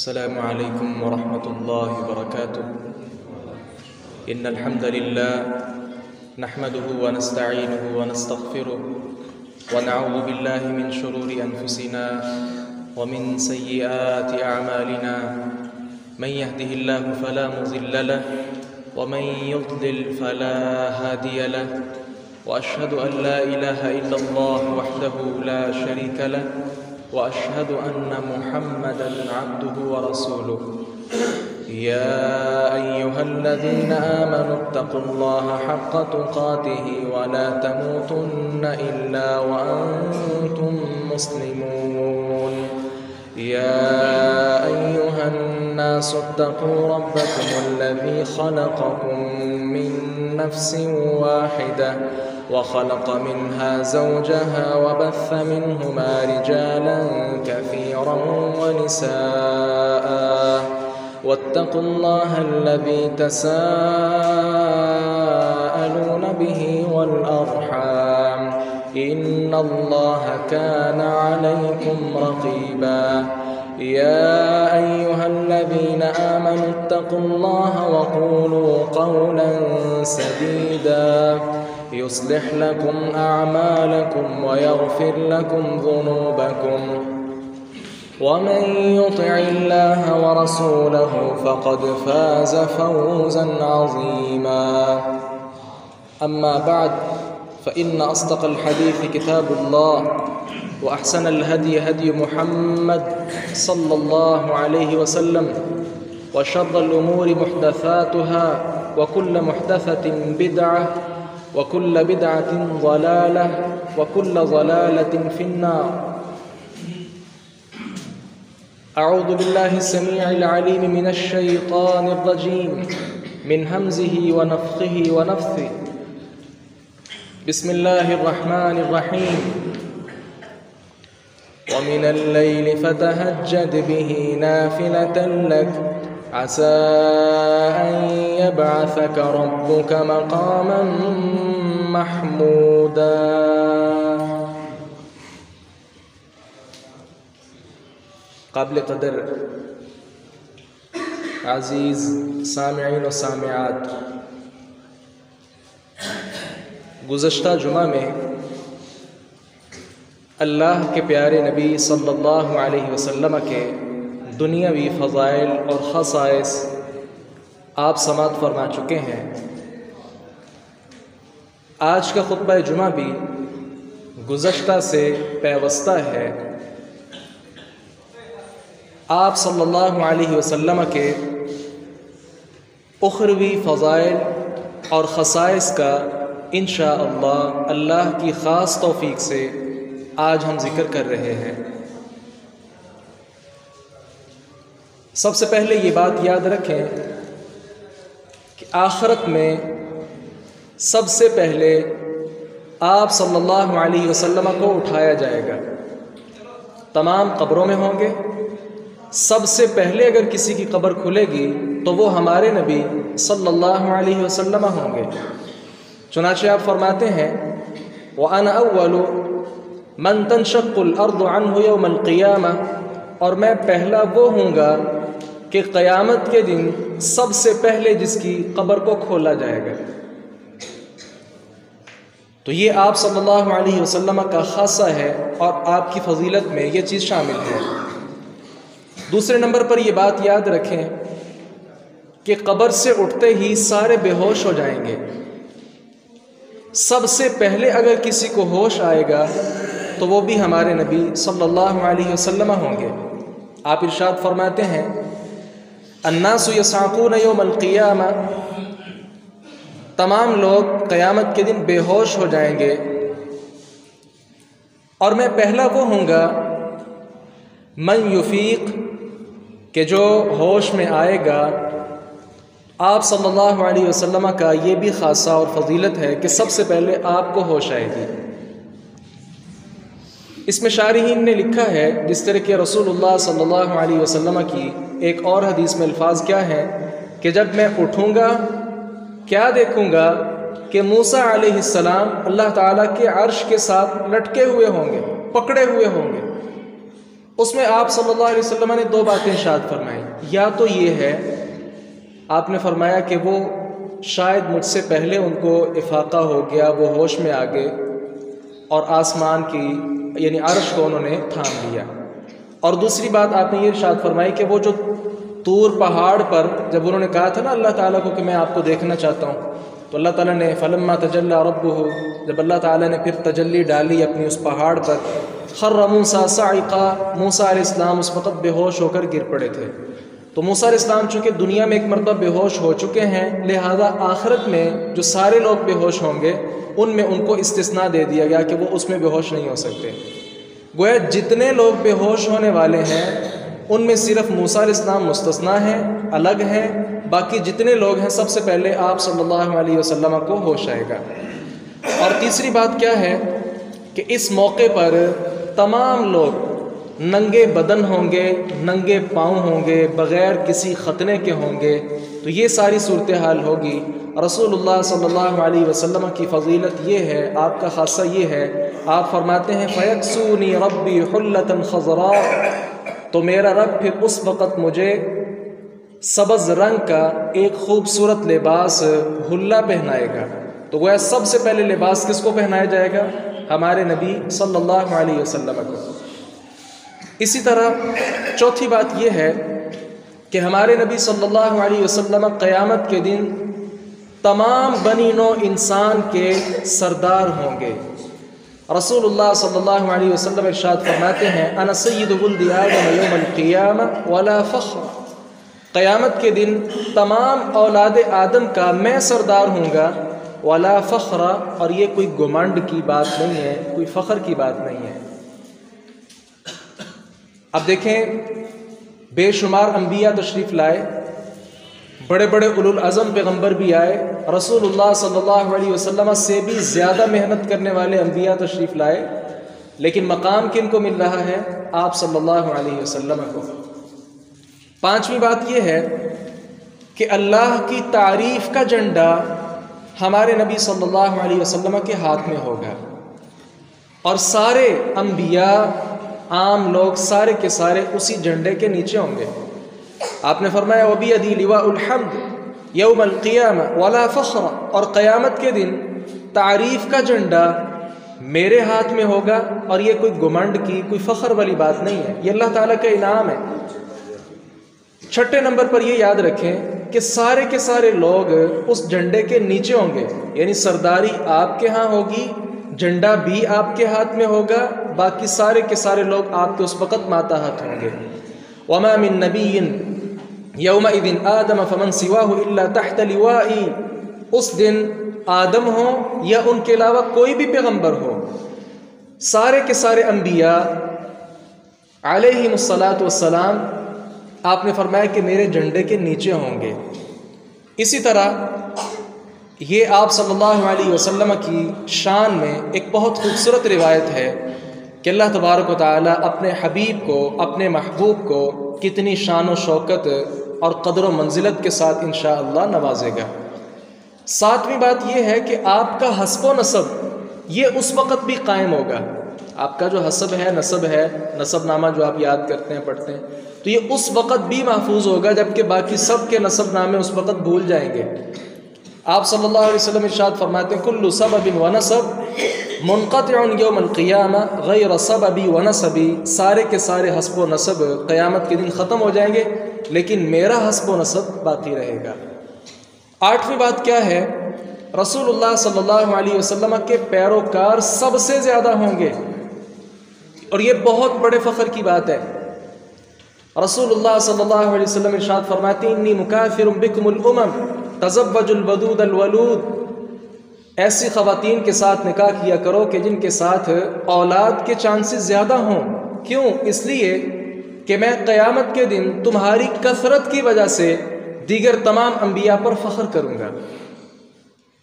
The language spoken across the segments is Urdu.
السلام عليكم ورحمة الله وبركاته. إن الحمد لله نحمده ونستعينه ونستغفره ونعوذ بالله من شرور أنفسنا ومن سيئات أعمالنا. من يهده الله فلا مضل له ومن يضلل فلا هادي له، وأشهد أن لا إله إلا الله وحده لا شريك له، وأشهد أن محمدًا عبده ورسوله. يا أيها الذين آمنوا اتقوا الله حق تقاته ولا تموتن إلا وأنتم مسلمون. يا أيها الناس اتقوا ربكم الذي خلقكم من نفس واحدة وخلق منها زوجها وبث منهما رجالا كثيرا ونساء، واتقوا الله الذي تساءلون به والأرحام، إن الله كان عليكم رقيبا. يا أيها الذين آمنوا اتقوا الله وقولوا قولا سديدا يصلح لكم أعمالكم ويغفر لكم ذنوبكم، ومن يطع الله ورسوله فقد فاز فوزا عظيما. أما بعد، فإن أصدق الحديث كتاب الله، وأحسن الهدي هدي محمد صلى الله عليه وسلم، وشر الأمور محدثاتها، وكل محدثة بدعة، وكل بدعة ضلالة، وكل ضلالة في النار. أعوذ بالله السميع العليم من الشيطان الرجيم، من همزه ونفخه ونفثه. بسم الله الرحمن الرحيم. ومن الليل فتهجد به نافلة لك عسى أن يبعثك ربك مقاما محمودا. قابل قدر عزیز سامعین و سامعات، گزشتہ جمعہ میں اللہ کے پیارے نبی صلی اللہ علیہ وسلم کے دنیاوی فضائل اور خصائص آپ سماعت فرما چکے ہیں. آج کا خطبہ جمعہ بھی گزشتہ سے پیوستہ ہے. آپ صلی اللہ علیہ وسلم کے اخروی فضائل اور خصائص کا انشاءاللہ اللہ کی خاص توفیق سے آج ہم ذکر کر رہے ہیں. سب سے پہلے یہ بات یاد رکھیں کہ آخرت میں سب سے پہلے آپ صلی اللہ علیہ وسلم کو اٹھایا جائے گا. تمام قبروں میں ہوں گے. سب سے پہلے اگر کسی کی قبر کھلے گی تو وہ ہمارے نبی صلی اللہ علیہ وسلم ہوں گے. چنانچہ آپ فرماتے ہیں وَأَنَا أَوَّلُ مَن تَنشَقُّ الْأَرْضُ عَنْهُ يَوْمَ الْقِيَامَةِ، اور میں پہلا وہ ہوں گا کہ قیامت کے دن سب سے پہلے جس کی قبر کو کھولا جائے گا. تو یہ آپ صلی اللہ علیہ وسلم کا خاصہ ہے اور آپ کی فضیلت میں یہ چیز شامل ہے. دوسرے نمبر پر یہ بات یاد رکھیں کہ قبر سے اٹھتے ہی سارے بے ہوش ہو جائیں گے. سب سے پہلے اگر کسی کو ہوش آئے گا تو وہ بھی ہمارے نبی صلی اللہ علیہ وسلم ہوں گے. آپ ارشاد فرماتے ہیں الناس یصعقون یوم القیامہ، تمام لوگ قیامت کے دن بے ہوش ہو جائیں گے اور میں پہلا وہ ہوں گا من یفیق، کہ جو ہوش میں آئے گا. آپ صلی اللہ علیہ وسلم کا یہ بھی خاصہ اور فضیلت ہے کہ سب سے پہلے آپ کو ہوش آئے گی. اس میں شارحین نے لکھا ہے جس طرح کہ رسول اللہ صلی اللہ علیہ وسلم کی ایک اور حدیث میں الفاظ کیا ہیں کہ جب میں اٹھوں گا کیا دیکھوں گا کہ موسیٰ علیہ السلام اللہ تعالیٰ کے عرش کے ساتھ لٹکے ہوئے ہوں گے، پکڑے ہوئے ہوں گے. اس میں آپ صلی اللہ علیہ وسلم نے دو باتیں ارشاد فرمائیں. یا تو یہ ہے، آپ نے فرمایا کہ وہ شاید مجھ سے پہلے ان کو افاقہ ہو گیا، وہ ہوش میں آ گئے اور آسمان کی یعنی عرش کو انہوں نے تھام لیا. اور دوسری بات آپ نے یہ ارشاد فرمائی کہ وہ جو طور پہاڑ پر جب انہوں نے کہا تھا نا اللہ تعالیٰ کو کہ میں آپ کو دیکھنا چاہتا ہوں، تو اللہ تعالیٰ نے فلما تجلی ربہ، جب اللہ تعالیٰ نے پھر تجلی ڈالی اپنی اس پہاڑ پر، خر موسیٰ صعقا، موسیٰ علیہ السلام اس وقت بے ہوش ہو کر گر پڑے تھے. تو موسیٰ علیہ السلام چونکہ دنیا میں ایک مرتبہ بے ہوش ہو چکے ہیں، لہذا آخرت میں جو سارے لوگ بے ہوش ہوں گے ان میں ان کو استثناء دے دیا گیا کہ وہ اس میں بے ہوش نہیں ہو سکتے. گویا جتنے لوگ بے ہوش ہونے والے ہیں ان میں صرف موسیٰ علیہ السلام مستثنیٰ ہیں، الگ ہیں. باقی جتنے لوگ ہیں سب سے پہلے آپ صلی اللہ علیہ وسلم کو ہوش آئے گا. اور تیسری بات کیا ہے کہ اس موقع پر تمام لوگ ننگے بدن ہوں گے، ننگے پاؤں ہوں گے، بغیر کسی ختنے کے ہوں گے. تو یہ ساری صورتحال ہوگی. رسول اللہ صلی اللہ علیہ وسلم کی فضیلت یہ ہے، آپ کا خاصہ یہ ہے، آپ فرماتے ہیں فَيَكْسُونِي رَبِّي حُلَّةً خَضْرَاءَ، تو میرا رب پھر اس وقت مجھے سبز رنگ کا ایک خوبصورت لباس حلہ پہنائے گا. تو گویا سب سے پہلے لباس کس کو پہنایا جائے گا؟ ہمارے نبی صلی اللہ علیہ وسلم کو. اسی طرح چوتھی بات یہ ہے کہ ہمارے نبی صلی اللہ علیہ وسلم قیامت کے دن تمام بنی نوع انسان کے سردار ہوں گے. رسول اللہ صلی اللہ علیہ وسلم ارشاد فرماتے ہیں انا سید ولد آدم یوم القیامہ ولا فخر، قیامت کے دن تمام اولاد آدم کا میں سردار ہوں گا، ولا فخر، اور یہ کوئی گمنڈ کی بات نہیں ہے، کوئی فخر کی بات نہیں ہے. اب دیکھیں بے شمار انبیاء تشریف لائے، بڑے بڑے اولو العزم پیغمبر بھی آئے، رسول اللہ صلی اللہ علیہ وسلم سے بھی زیادہ محنت کرنے والے انبیاء تشریف لائے، لیکن مقام کن کو مل رہا ہے؟ آپ صلی اللہ علیہ وسلم کو. پانچویں بات یہ ہے کہ اللہ کی تعریف کا جھنڈا ہمارے نبی صلی اللہ علیہ وسلم کے ہاتھ میں ہوگا، اور سارے انبیاء، عام لوگ سارے کے سارے اسی جھنڈے کے نیچے ہوں گے. آپ نے فرمایا وَبِيَدِي لِوَاءُ الْحَمْدِ يَوْمَ الْقِيَامَةِ وَلَا فَخْرَ، اور قیامت کے دن تعریف کا جھنڈا میرے ہاتھ میں ہوگا، اور یہ کوئی گمنڈ کی، کوئی فخر والی بات نہیں ہے، یہ اللہ تعالیٰ کا انعام ہے. چھٹے نمبر پر یہ یاد رکھیں کہ سارے کے سارے لوگ اس جھنڈے کے نیچے ہوں گے، یعنی سرداری آپ کے ہاں ہوگی، جھنڈا بھی آپ کے ہاتھ میں ہوگا، باقی سارے کے سارے لوگ آپ کے اس وقت ماتحت ہوں گے. وَمَا مِن نَبِيٍّ يَوْمَئِذٍ آدَمَ فَمَنْ سِوَاهُ إِلَّا تَحْتَ لِوَائِي، اس دن آدم ہو یا ان کے علاوہ کوئی بھی پیغمبر ہو، سارے کے سارے انبیاء علیہم الصلاۃ والسلام، آپ نے فرمایا کہ میرے جھنڈے کے نیچے ہوں گے. اسی طرح یہ آپ صلی اللہ علیہ وسلم کی شان میں ایک بہت خوبصورت روایت ہے کہ اللہ تبارک و تعالیٰ اپنے حبیب کو، اپنے محبوب کو کتنی شان و شوکت اور قدر و منزلت کے ساتھ انشاءاللہ نوازے گا. ساتویں بات یہ ہے کہ آپ کا حسب و نسب یہ اس وقت بھی قائم ہوگا. آپ کا جو حسب ہے، نسب ہے، نسب نامہ جو آپ یاد کرتے ہیں، پڑھتے ہیں، تو یہ اس وقت بھی محفوظ ہوگا جبکہ باقی سب کے نسب نامے اس وقت بھول جائیں گے. آپ صلی اللہ علیہ وسلم ارشاد فرماتے ہیں کل سبب ونسب منقطع یوم القیامہ غیر سببی ونسبی، سارے کے سارے حسب و نسب قیامت کے دن ختم ہو جائیں گے لیکن میرا حسب و نسب باقی رہے گا. آٹھویں بات کیا ہے؟ رسول اللہ صلی اللہ علیہ وسلم کے پیروکار سب سے زیادہ ہوں گے، اور یہ بہت بڑے فخر کی بات ہے. رسول اللہ صلی اللہ علیہ وسلم ارشاد فرماتے ہیں انی مکافر بکم الامم تزوجوا الودود الولود، ایسی خواتین کے ساتھ نکاح کیا کرو کہ جن کے ساتھ اولاد کے چانسز زیادہ ہوں. کیوں؟ اس لیے کہ میں قیامت کے دن تمہاری کثرت کی وجہ سے دیگر تمام انبیاء پر فخر کروں گا.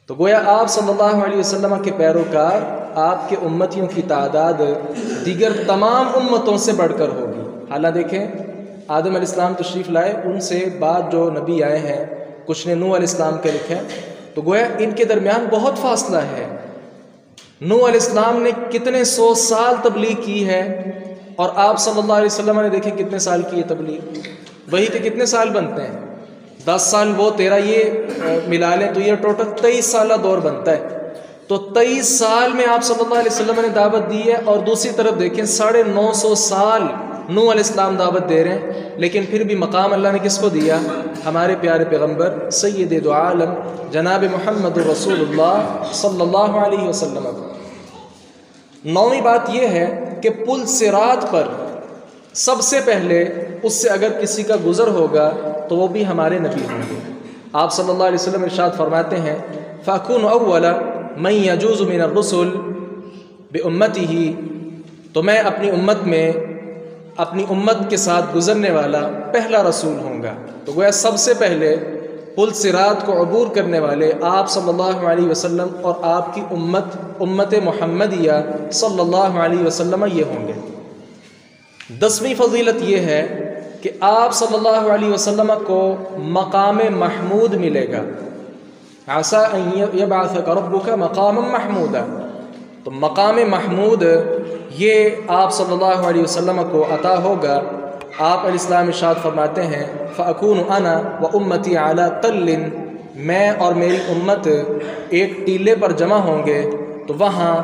تو گویا آپ صلی اللہ علیہ وسلم کے پیروکار، آپ کے امتیوں کی تعداد دیگر تمام امتوں سے بڑھ کر ہوگی. حالانکہ دیکھیں آدم علیہ السلام تشریف لائے، ان سے بعد جو نبی آئے ہیں کچھ نے نوح علیہ السلام کا لکھا ہے، تو گویا ان کے درمیان بہت فاصلہ ہے. نوح علیہ السلام نے کتنے 100 سال تبلیغ کی ہے اور آپ صلی اللہ علیہ وسلم نے دیکھیں کتنے سال کی یہ تبلیغ، وہی کے کتنے سال بنتے ہیں؟ 10 سال وہ 13 یہ ملا لیں تو یہ ٹوٹل 23 سالہ دور بنتا ہے۔ تو 23 سال میں آپ صلی اللہ علیہ وسلم نے دعوت دی ہے، اور دوسری طرف دیکھیں 950 سال نوح علیہ السلام دعوت دے رہے ہیں، لیکن پھر بھی مقام اللہ نے کس کو دیا؟ ہمارے پیارے پیغمبر سید دو عالم جناب محمد رسول اللہ صلی اللہ علیہ وسلم کو۔ 9ویں بات یہ ہے کہ پل صراط پر سب سے پہلے اس سے اگر کسی کا گزر ہوگا تو وہ بھی ہمارے نبی ہوں گے۔ آپ صلی اللہ علیہ وسلم ارشاد فرماتے ہیں فَأَكُونُ أَوَّلَ مَن يَجُوزُ مِنَ الرُّسُلِ بِأُمَّتِهِ، تو میں اپنی امت کے ساتھ گزرنے والا پہلا رسول ہوں گا۔ تو گویا سب سے پہلے پل صراط کو عبور کرنے والے آپ صلی اللہ علیہ وسلم اور آپ کی امت محمدیہ صلی اللہ علیہ وسلم یہ ہوں گے۔ 10ویں فضیلت یہ ہے کہ آپ صلی اللہ علیہ وسلم کو مقام محمود ملے گا، عسیٰ ان یبعثک ربک مقاما محمودا، تو مقام محمود یہ آپ صلی اللہ علیہ وسلم کو عطا ہوگا۔ آپ علیہ السلام ارشاد فرماتے ہیں فَأَكُونُ أَنَا وَأُمَّتِي عَلَى طَلٍّ، میں اور میری امت ایک ٹیلے پر جمع ہوں گے، تو وہاں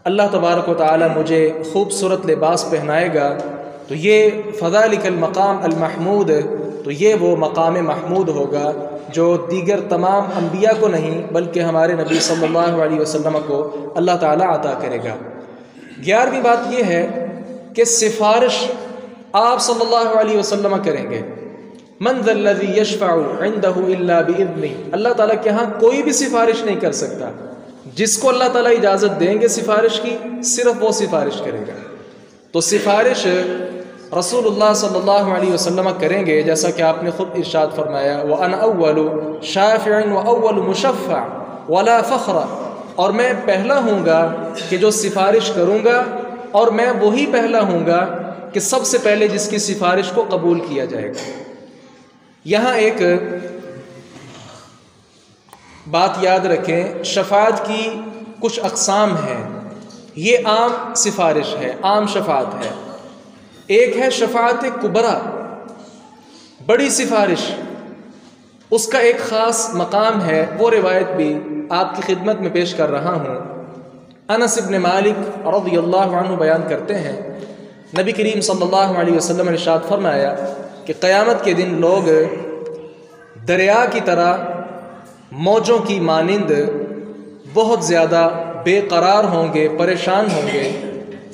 اللہ تبارک و تعالی مجھے خوبصورت لباس پہنائے گا۔ تو یہ فذلک المقام المحمود، تو یہ وہ مقام محمود ہوگا جو دیگر تمام انبیاء کو نہیں بلکہ ہمارے نبی صلی اللہ علیہ وسلم کو اللہ تعالی عطا کرے گا۔ 11ویں بات یہ ہے کہ سفارش آپ صلی اللہ علیہ وسلم کریں گے۔ من ذا الذی یشفع عنده الا باذنہ، اللہ تعالیٰ کے ہاں کوئی بھی سفارش نہیں کر سکتا، جس کو اللہ تعالیٰ اجازت دیں گے سفارش کی صرف وہ سفارش کرے گا۔ تو سفارش رسول اللہ صلی اللہ علیہ وسلم کریں گے، جیسا کہ آپ نے خود ارشاد فرمایا وَأَنَا أَوَّلُ شَافِعٍ وَأَوَّلُ مُشَفَّعٍ وَلَا فَخْرَ، اور میں پہلا ہوں گا کہ جو سفارش کروں گا، اور میں وہی پہلا ہوں گا کہ سب سے پہلے جس کی سفارش کو قبول کیا جائے گا۔ یہاں ایک بات یاد رکھیں، شفاعت کی کچھ اقسام ہیں، یہ عام سفارش ہے، عام شفاعت ہے۔ ایک ہے شفاعت کبریٰ، بڑی سفارش، اس کا ایک خاص مقام ہے، وہ روایت بھی آپ کی خدمت میں پیش کر رہا ہوں۔ انس بن مالک رضی اللہ عنہ بیان کرتے ہیں نبی کریم صلی اللہ علیہ وسلم نے ارشاد فرمایا کہ قیامت کے دن لوگ دریا کی طرح موجوں کی مانند بہت زیادہ بے قرار ہوں گے، پریشان ہوں گے۔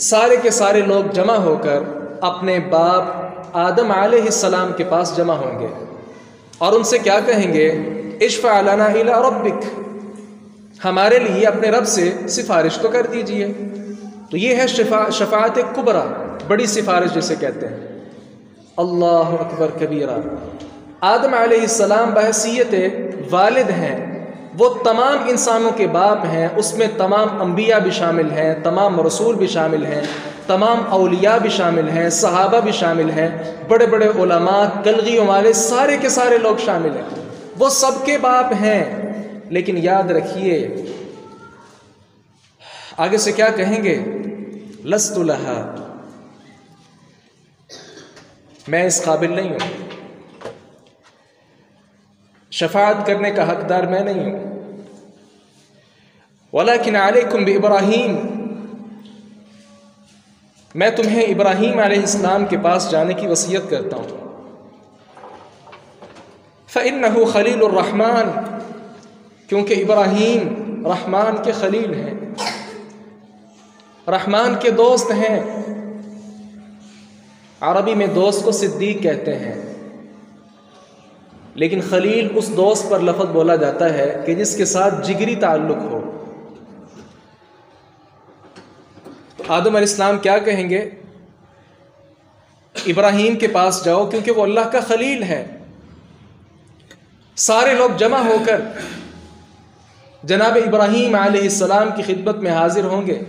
سارے کے سارے لوگ جمع ہو کر اپنے باپ آدم علیہ السلام کے پاس جمع ہوں گے اور ان سے کیا کہیں گے؟ اشفع لنا الی ربک، ہمارے لیے اپنے رب سے سفارش تو کر دیجئے۔ تو یہ ہے شفاعت کبریٰ، بڑی سفارش جسے کہتے ہیں۔ اللہ اکبر کبیرہ۔ آدم علیہ السلام بحیثیت والد ہیں، وہ تمام انسانوں کے باپ ہیں، اس میں تمام انبیاء بھی شامل ہیں، تمام رسول بھی شامل ہیں، تمام اولیاء بھی شامل ہیں، صحابہ بھی شامل ہیں، بڑے بڑے علماء، کلغیوں والے، سارے کے سارے لوگ شامل ہیں، وہ سب کے باپ ہیں۔ لیکن یاد رکھیے آگے سے کیا کہیں گے؟ لست لہا، میں اس قابل نہیں ہوں، شفاعت کرنے کا حقدار میں نہیں ہوں۔ ولیکن علیکم بابراہیم، میں تمہیں ابراہیم علیہ السلام کے پاس جانے کی وصیت کرتا ہوں۔ فإنہ خلیل الرحمن، کیونکہ ابراہیم رحمان کے خلیل ہیں، رحمان کے دوست ہیں۔ عربی میں دوست کو صدیق کہتے ہیں، لیکن خلیل اس دوست پر لفظ بولا جاتا ہے کہ جس کے ساتھ جگری تعلق ہو۔ تو آدم علیہ السلام کیا کہیں گے؟ ابراہیم کے پاس جاؤ کیونکہ وہ اللہ کا خلیل ہے۔ سارے لوگ جمع ہو کر جناب ابراہیم علیہ السلام کی خدمت میں حاضر ہوں گے،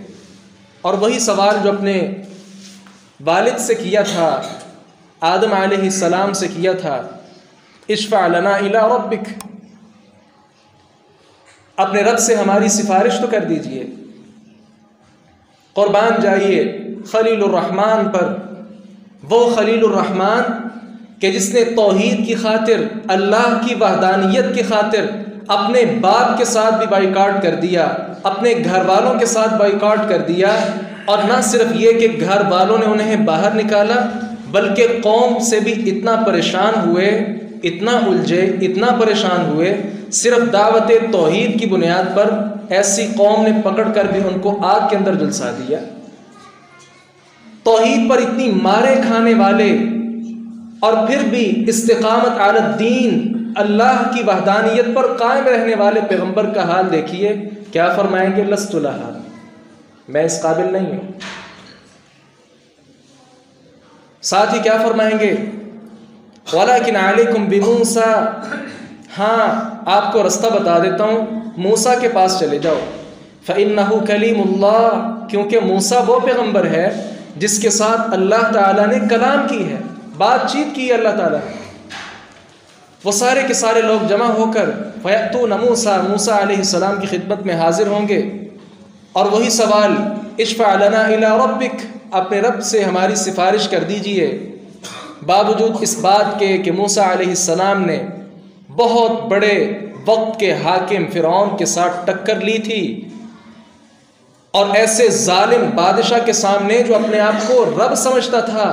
اور وہی سوال جو اپنے والد سے کیا تھا، آدم علیہ السلام سے کیا تھا، اشفع لنا الی ربک، اپنے رب سے ہماری سفارش تو کر دیجئے، قربان جائیے خلیل الرحمن پر، وہ خلیل الرحمن کہ جس نے توحید کی خاطر، اللہ کی وحدانیت کی خاطر اپنے باپ کے ساتھ بھی بائیکاٹ کر دیا، اپنے گھر والوں کے ساتھ بائیکاٹ کر دیا، اور نہ صرف یہ کہ گھر والوں نے انہیں باہر نکالا، بلکہ قوم سے بھی اتنا پریشان ہوئے، اتنا الجھے، اتنا پریشان ہوئے، صرف دعوت توحید کی بنیاد پر ایسی قوم نے پکڑ کر بھی ان کو آگ کے اندر جلسا دیا۔ توحید پر اتنی مارے کھانے والے اور پھر بھی استقامت علی الدین، اللہ کی وحدانیت پر قائم رہنے والے پیغمبر کا حال دیکھیے، کیا فرمائیں گے؟ لست لہا، میں اس قابل نہیں ہوں۔ ساتھ ہی کیا فرمائیں گے؟ وَلَكِنْ عَلَيْكُمْ بِمُوسَىٰ، ہاں آپ کو رستہ بتا دیتا ہوں، موسیٰ کے پاس چلے جاؤ۔ فَإِنَّهُ كَلِيمُ اللَّهِ، کیونکہ موسیٰ وہ پیغمبر ہے جس کے ساتھ اللہ تعالیٰ نے کلام کی ہے، بات چیت کی ہے اللہ تعالیٰ نے۔ وہ سارے کے سارے لوگ جمع ہو کر فَيَأْتُونَ مُوسَىٰ، موسیٰ علیہ السلام کی خدمت میں حاضر ہوں گے، اور وہی سوال، اشفع لنا الی ربک، اپنے رب سے ہماری سفارش کر دیجئے۔ باوجود اس بات کے کہ موسیٰ علیہ السلام نے بہت بڑے وقت کے حاکم فرعون کے ساتھ ٹکر لی تھی، اور ایسے ظالم بادشاہ کے سامنے جو اپنے آپ کو رب سمجھتا تھا،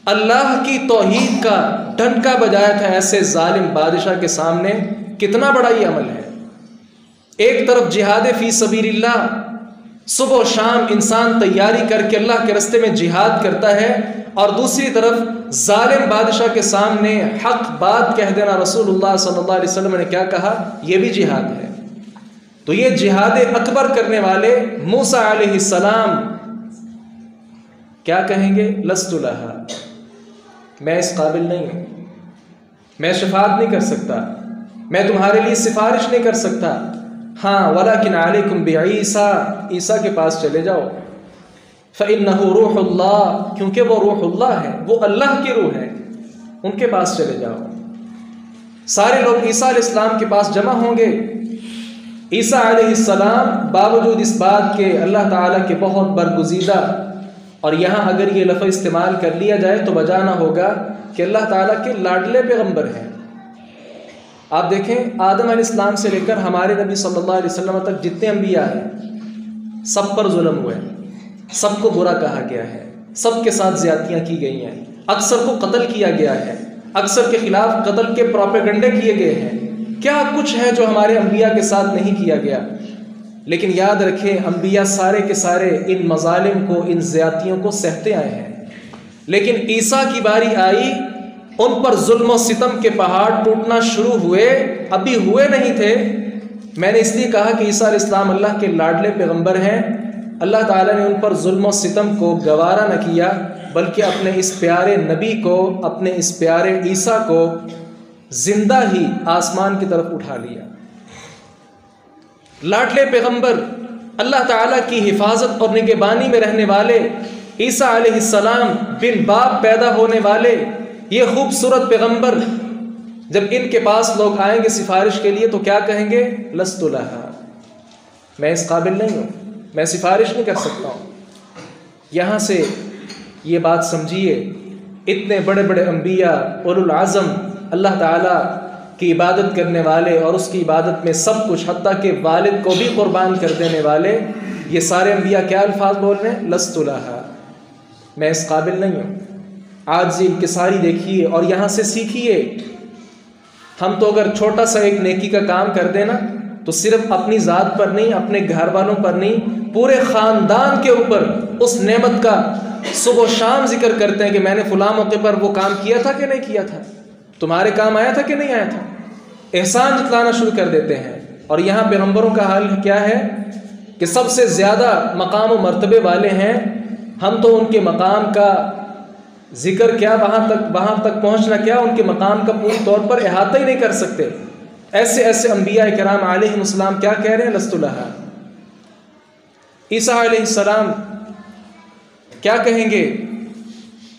اللہ کی توحید کا ڈنکا بجایا تھا، ایسے ظالم بادشاہ کے سامنے کتنا بڑا یہ عمل ہے۔ ایک طرف جہاد فی سبیل اللہ، صبح و شام انسان تیاری کر کے اللہ کے راستے میں جہاد کرتا ہے، اور دوسری طرف ظالم بادشاہ کے سامنے حق بات کہہ دینا۔ رسول اللہ صلی اللہ علیہ وسلم نے کیا کہا؟ یہ بھی جہاد ہے۔ تو یہ جہاد اکبر کرنے والے موسیٰ علیہ السلام کیا کہیں گے؟ لست لہا، میں اس قابل نہیں ہوں، میں شفاعت نہیں کر سکتا، میں تمہارے لیے سفارش نہیں کر سکتا۔ ہاں ولیکن علیکم بعیسیٰ، عیسیٰ کے پاس چلے جاؤ۔ فإنہ روح اللہ، کیونکہ وہ روح اللہ ہے، وہ اللہ کی روح ہے، ان کے پاس چلے جاؤ۔ سارے لوگ عیسیٰ علیہ السلام کے پاس جمع ہوں گے۔ عیسیٰ علیہ السلام باوجود اس بات کے اللہ تعالیٰ کے بہت برگزیدہ، اور یہاں اگر یہ لفظ استعمال کر لیا جائے تو بجانا ہوگا کہ اللہ تعالیٰ کے لاڈلے پیغمبر ہیں۔ آپ دیکھیں آدم علیہ السلام سے لے کر ہمارے نبی صلی اللہ علیہ وسلم تک جتنے انبیاء ہیں، سب پر ظلم ہوئے، سب کو برا کہا گیا ہے، سب کے ساتھ زیادتیاں کی گئی ہیں، اکثر کو قتل کیا گیا ہے، اکثر کے خلاف قتل کے پروپیگنڈے کیے گئے ہیں۔ کیا کچھ ہے جو ہمارے انبیاء کے ساتھ نہیں کیا گیا؟ لیکن یاد رکھیں انبیاء سارے کے سارے ان مظالم کو، ان زیادتیوں کو سہتے آئے ہیں، لیکن عیسیٰ کی باری آئی، ان پر ظلم و ستم کے پہاڑ ٹوٹنا شروع ہوئے، ابھی ہوئے نہیں تھے۔ میں نے اس لیے کہا کہ عیسیٰ علیہ السلام اللہ کے لاڈلے پیغمبر ہیں۔ اللہ تعالیٰ نے ان پر ظلم و ستم کو گوارا نہ کیا، بلکہ اپنے اس پیارے نبی کو، اپنے اس پیارے عیسیٰ کو زندہ ہی آسمان کی طرف اٹھا لیا۔ لاڈلے پیغمبر، اللہ تعالیٰ کی حفاظت اور نگہبانی میں رہنے والے عیسیٰ علیہ السلام، بن باپ پیدا ہونے والے یہ خوبصورت پیغمبر، جب ان کے پاس لوگ آئیں گے سفارش کے لیے تو کیا کہیں گے؟ لست لہا، میں اس قابل نہیں ہوں، میں سفارش نہیں کر سکتا ہوں۔ یہاں سے یہ بات سمجھیے، اتنے بڑے بڑے انبیاء، اولو العزم، اللہ تعالیٰ کی عبادت کرنے والے، اور اس کی عبادت میں سب کچھ، حتیٰ کہ والد کو بھی قربان کر دینے والے، یہ سارے انبیاء کیا الفاظ بول رہے ہیں؟ لست لہا، میں اس قابل نہیں ہوں۔ عاجزی انکساری دیکھیے اور یہاں سے سیکھیے۔ ہم تو اگر چھوٹا سا ایک نیکی کا کام کر دینا تو صرف اپنی ذات پر نہیں، اپنے گھر والوں پر نہیں، پورے خاندان کے اوپر اس نعمت کا صبح و شام ذکر کرتے ہیں کہ میں نے فلاں موقع پر وہ کام کیا تھا کہ نہیں کیا تھا، تمہارے کام آیا تھا کہ نہیں آیا تھا، احسان جتلانا شروع کر دیتے ہیں۔ اور یہاں پیغمبروں کا حال کیا ہے کہ سب سے زیادہ مقام و مرتبے والے ہیں، ہم تو ان کے مقام کا ذکر کیا، وہاں تک پہنچنا کیا، ان کے مقام کا پوری طور پر احاطہ ہی نہیں کر سکتے۔ ایسے ایسے انبیاء کرام علیہم السلام کیا کہہ رہے ہیں؟ لست لہا۔ عیسیٰ علیہ السلام کیا کہیں گے؟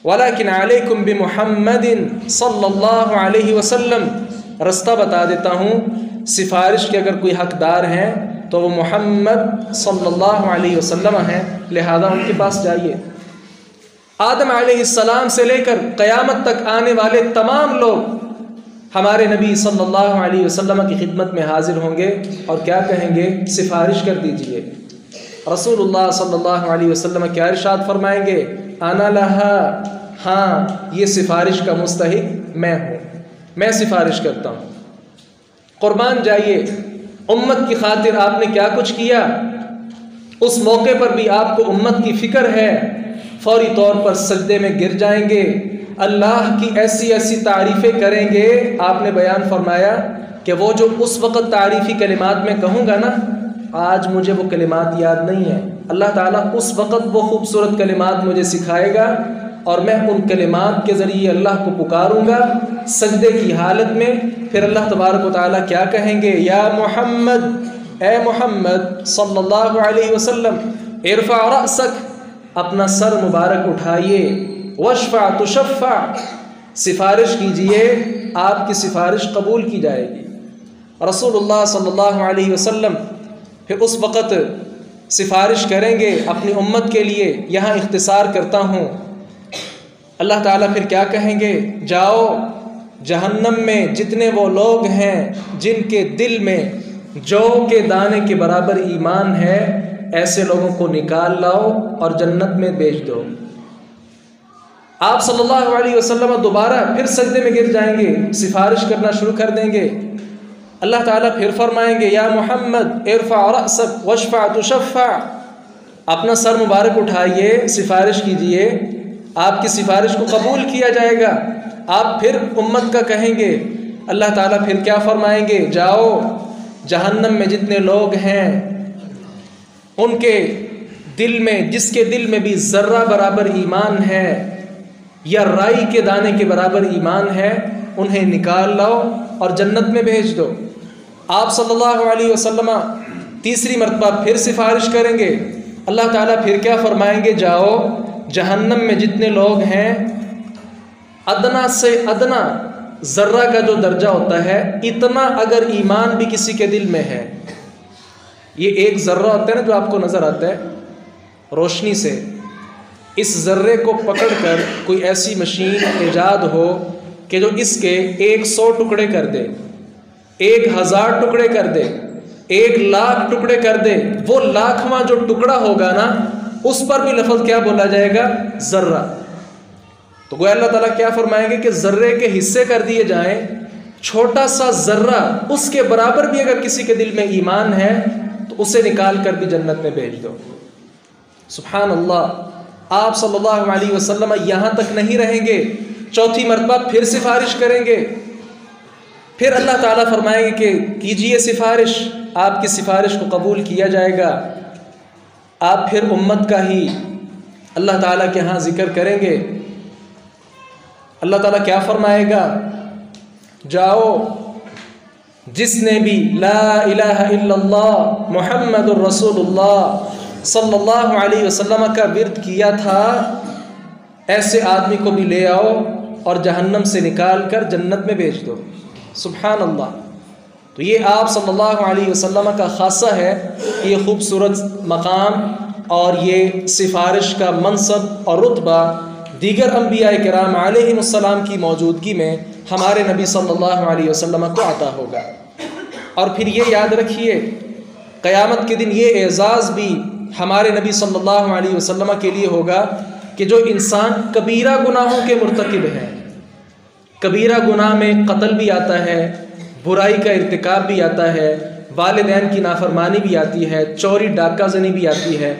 وَلَكِنْ عَلَيْكُمْ بِمُحَمَّدٍ صلی اللہ علیہ وسلم، رستہ بتا دیتا ہوں، سفارش کے اگر کوئی حقدار ہیں تو وہ محمد صلی اللہ علیہ وسلم ہیں، لہذا ان کے پاس جائیے۔ آدم علیہ السلام سے لے کر قیامت تک آنے والے تمام لوگ ہمارے نبی صلی اللہ علیہ وسلم کی خدمت میں حاضر ہوں گے اور کیا کہیں گے؟ سفارش کر دیجئے۔ رسول اللہ صلی اللہ علیہ وسلم کیا ارشاد فرمائیں گے؟ انا لہا، ہاں یہ سفارش کا مستحق میں ہوں، میں سفارش کرتا ہوں۔ قربان جائیے، امت کی خاطر آپ نے کیا کچھ کیا، اس موقع پر بھی آپ کو امت کی فکر ہے، فوری طور پر سجدے میں گر جائیں گے، اللہ کی ایسی ایسی تعریفیں کریں گے۔ آپ نے بیان فرمایا کہ وہ جو اس وقت تعریفی کلمات میں کہوں گا نا، آج مجھے وہ کلمات یاد نہیں ہیں، اللہ تعالیٰ اس وقت وہ خوبصورت کلمات مجھے سکھائے گا اور میں ان کلمات کے ذریعے اللہ کو پکاروں گا سجدے کی حالت میں۔ پھر اللہ تبارک و تعالیٰ کیا کہیں گے؟ یا محمد، اے محمد صلی اللہ علیہ وسلم، ارفع رأسک، اپنا سر مبارک اٹھائیے، واشفع تشفع، سفارش کیجئے، آپ کی سفارش قبول کی جائے گی۔ رسول اللہ صلی اللہ علیہ وسلم پھر اس وقت سفارش کریں گے اپنی امت کے لیے۔ یہاں اختصار کرتا ہوں، اللہ تعالیٰ پھر کیا کہیں گے؟ جاؤ جہنم میں جتنے وہ لوگ ہیں جن کے دل میں جو کے دانے کے برابر ایمان ہے، ایسے لوگوں کو نکال لاؤ اور جنت میں بھیج دو۔ آپ صلی اللہ علیہ وسلم دوبارہ پھر سجدے میں گر جائیں گے، سفارش کرنا شروع کر دیں گے۔ اللہ تعالیٰ پھر فرمائیں گے یا محمد ارفع رأسک واشفع تشفع، اپنا سر مبارک اٹھائیے، سفارش کیجئے، آپ کی سفارش کو قبول کیا جائے گا۔ آپ پھر امت کا کہیں گے، اللہ تعالیٰ پھر کیا فرمائیں گے؟ جاؤ جہنم میں جتنے لوگ ہیں ان کے دل میں، جس کے دل میں بھی ذرہ برابر ایمان ہے یا رائی کے دانے کے برابر ایمان ہے، انہیں نکال لاؤ اور جنت میں بھیج دو۔ آپ صلی اللہ علیہ وسلم تیسری مرتبہ پھر سفارش کریں گے، اللہ تعالیٰ پھر کیا فرمائیں گے؟ جاؤ جہنم میں جتنے لوگ ہیں، ادنا سے ادنا ذرہ کا جو درجہ ہوتا ہے، اتنا اگر ایمان بھی کسی کے دل میں ہے، یہ ایک ذرہ ہوتا ہے نا جو آپ کو نظر آتا ہے روشنی سے، اس ذرے کو پکڑ کر کوئی ایسی مشین ایجاد ہو کہ جو اس کے 100 ٹکڑے کر دے، 1000 ٹکڑے کر دے، 1,00,000 ٹکڑے کر دے، وہ لاکھواں جو ٹکڑا ہوگا نا، اس پر بھی لفظ کیا بولا جائے گا؟ ذرہ۔ تو گویا اللہ تعالیٰ کیا فرمائیں گے کہ ذرے کے حصے کر دیے جائیں، چھوٹا سا ذرہ اس کے برابر بھی اگر کسی کے دل میں ایمان ہے تو اسے نکال کر بھی جنت میں بھیج دو۔ سبحان اللہ۔ آپ صلی اللہ علیہ وسلم یہاں تک نہیں رہیں گے، چوتھی مرتبہ پھر سفارش کریں گے، پھر اللہ تعالیٰ فرمائیں گے کہ کیجئے سفارش، آپ کی سفارش کو قبول کیا جائے گا۔ آپ پھر امت کا ہی اللہ تعالیٰ کے ہاں ذکر کریں گے۔ اللہ تعالیٰ کیا فرمائے گا؟ جاؤ جس نے بھی لا الہ الا اللہ محمد الرسول اللہ صلی اللہ علیہ وسلم کا ورد کیا تھا، ایسے آدمی کو بھی لے آؤ اور جہنم سے نکال کر جنت میں بھیج دو۔ سبحان اللہ۔ تو یہ آپ صلی اللہ علیہ وسلم کا خاصہ ہے، یہ خوبصورت مقام اور یہ سفارش کا منصب اور رتبہ دیگر انبیاء کرام علیہم السلام کی موجودگی میں ہمارے نبی صلی اللہ علیہ وسلم کو عطا ہوگا۔ اور پھر یہ یاد رکھیے، قیامت کے دن یہ اعزاز بھی ہمارے نبی صلی اللہ علیہ وسلم کے لیے ہوگا کہ جو انسان کبیرہ گناہوں کے مرتکب ہیں، کبیرہ گناہ میں قتل بھی آتا ہے، برائی کا ارتکاب بھی آتا ہے، والدین کی نافرمانی بھی آتی ہے، چوری ڈاکہ زنی بھی آتی ہے،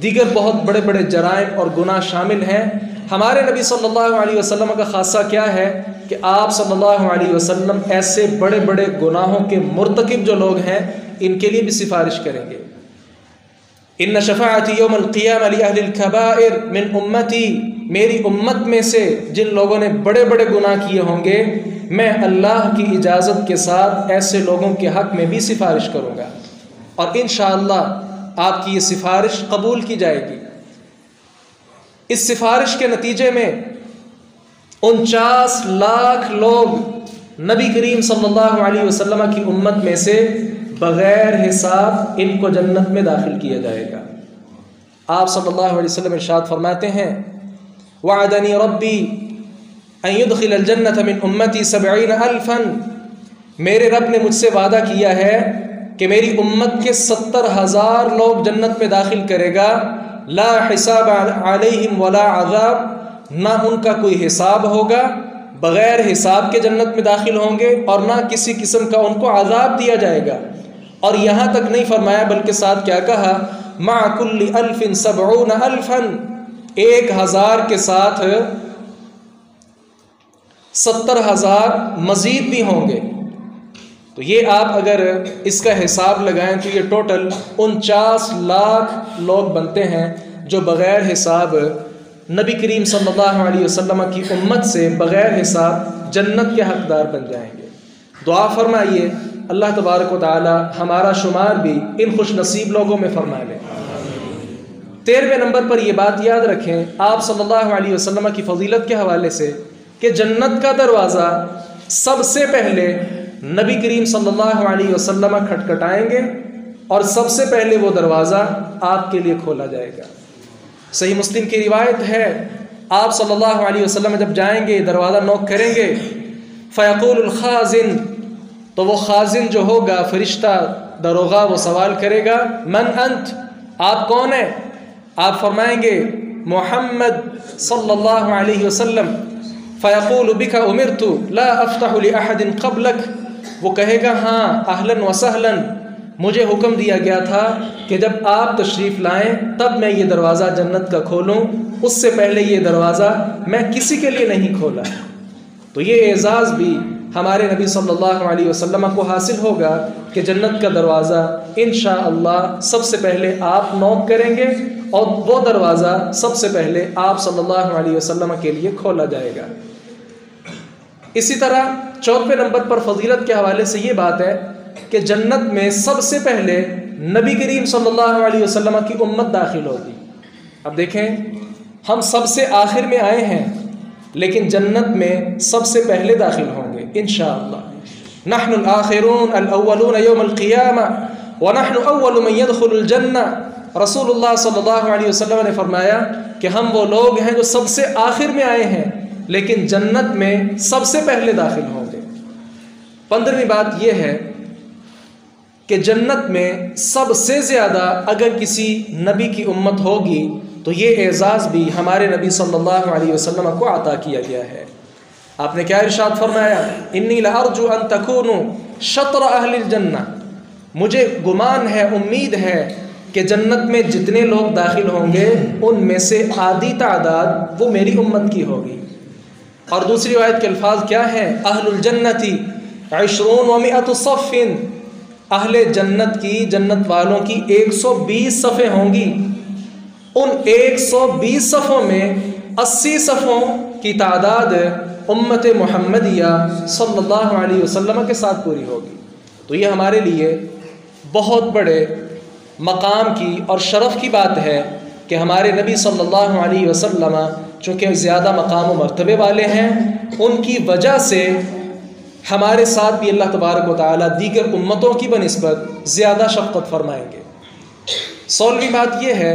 دیگر بہت بڑے بڑے جرائم اور گناہ شامل ہیں۔ ہمارے نبی صلی اللہ علیہ وسلم کا خاصہ کیا ہے کہ آپ صلی اللہ علیہ وسلم ایسے بڑے بڑے گناہوں کے مرتکب جو لوگ ہیں ان کے لیے بھی سفارش کریں گے۔ ان شفاعتی یوم القیامہ لأہل الکبائر من امتی، میری امت میں سے جن لوگوں نے بڑے بڑے گناہ کیے ہوں گے، میں اللہ کی اجازت کے ساتھ ایسے لوگوں کے حق میں بھی سفارش کروں گا، اور انشاءاللہ آپ کی یہ سفارش قبول کی جائے گی۔ اس سفارش کے نتیجے میں 49 لاکھ لوگ نبی کریم صلی اللہ علیہ وسلم کی امت میں سے بغیر حساب ان کو جنت میں داخل کیا جائے گا۔ آپ صلی اللہ علیہ وسلم ارشاد فرماتے ہیں وعدنی ربی ان يدخل الجنة من امتی 70,000، میرے رب نے مجھ سے وعدہ کیا ہے کہ میری امت کے 70,000 لوگ جنت میں داخل کرے گا، لا حساب علیہم ولا عذاب، نہ ان کا کوئی حساب ہوگا، بغیر حساب کے جنت میں داخل ہوں گے، اور نہ کسی قسم کا ان کو عذاب دیا جائے گا۔ اور یہاں تک نہیں فرمایا بلکہ ساتھ کیا کہا، مع کل 1,070,000، 1,000 کے ساتھ 70,000 مزید بھی ہوں گے۔ تو یہ آپ اگر اس کا حساب لگائیں تو یہ ٹوٹل 49 لاکھ لوگ بنتے ہیں جو بغیر حساب نبی کریم صلی اللہ علیہ وسلم کی امت سے بغیر حساب جنت کے حقدار بن جائیں گے۔ دعا فرمائیے اللہ تبارک و تعالی ہمارا شمار بھی ان خوش نصیب لوگوں میں فرما لے۔ 13ویں نمبر پر یہ بات یاد رکھیں آپ صلی اللہ علیہ وسلم کی فضیلت کے حوالے سے کہ جنت کا دروازہ سب سے پہلے نبی کریم صلی اللہ علیہ وسلم کھٹکھٹائیں گے اور سب سے پہلے وہ دروازہ آپ کے لیے کھولا جائے گا۔ صحیح مسلم کی روایت ہے آپ صلی اللہ علیہ وسلم جب جائیں گے دروازہ نوک کریں گے، فیقول الخازن، تو وہ خازن جو ہوگا فرشتہ دروغہ وہ سوال کرے گا، من انت، آپ کون ہیں؟ آپ فرمائیں گے محمد صلی اللہ علیہ وسلم، فیقول بک امرت لا افتح لاحد قبلک، وہ کہے گا ہاں اہلاً و سہلاً، مجھے حکم دیا گیا تھا کہ جب آپ تشریف لائیں تب میں یہ دروازہ جنت کا کھولوں، اس سے پہلے یہ دروازہ میں کسی کے لیے نہیں کھولا۔ تو یہ اعزاز بھی ہمارے نبی صلی اللہ علیہ وسلم کو حاصل ہوگا کہ جنت کا دروازہ انشاءاللہ سب سے پہلے آپ نوک کریں گے اور وہ دروازہ سب سے پہلے آپ صلی اللہ علیہ وسلم کے لیے کھولا جائے گا۔ اسی طرح 4ویں نمبر پر فضیلت کے حوالے سے یہ بات ہے کہ جنت میں سب سے پہلے نبی کریم صلی اللہ علیہ وسلم کی امت داخل ہوگی۔ اب دیکھیں ہم سب سے آخر میں آئے ہیں لیکن جنت میں سب سے پہلے داخل ہوں گے انشاءاللہ۔ نحن الآخرون الاولون یوم القیامہ ونحن اول من يدخل الجنہ، رسول اللہ صلی اللہ علیہ وسلم نے فرمایا کہ ہم وہ لوگ ہیں جو سب سے آخر میں آئے ہیں لیکن جنت میں سب سے پہلے داخل ہوں گے۔ 15ویں بات یہ ہے کہ جنت میں سب سے زیادہ اگر کسی نبی کی امت ہوگی تو یہ اعزاز بھی ہمارے نبی صلی اللہ علیہ وسلم کو عطا کیا گیا ہے۔ آپ نے کیا ارشاد فرمایا، انی لارجو ان تکونوا شطر اہل الجنہ، مجھے گمان ہے، امید ہے کہ جنت میں جتنے لوگ داخل ہوں گے ان میں سے آدھی تعداد وہ میری امت کی ہوگی۔ اور دوسری روایت کے الفاظ کیا ہیں، اہل الجنتی 20 و 100 صف، اہل جنت کی، جنت والوں کی 120 صفیں ہوں گی، ان 120 صفوں میں 80 صفوں کی تعداد امت محمدیہ صلی اللہ علیہ وسلم کے ساتھ پوری ہوگی۔ تو یہ ہمارے لیے بہت بڑے مقام کی اور شرف کی بات ہے کہ ہمارے نبی صلی اللہ علیہ وسلم چونکہ زیادہ مقام و مرتبے والے ہیں، ان کی وجہ سے ہمارے ساتھ بھی اللہ تبارک و تعالی دیگر امتوں کی بنسبت زیادہ شفقت فرمائیں گے۔ 16ویں بات یہ ہے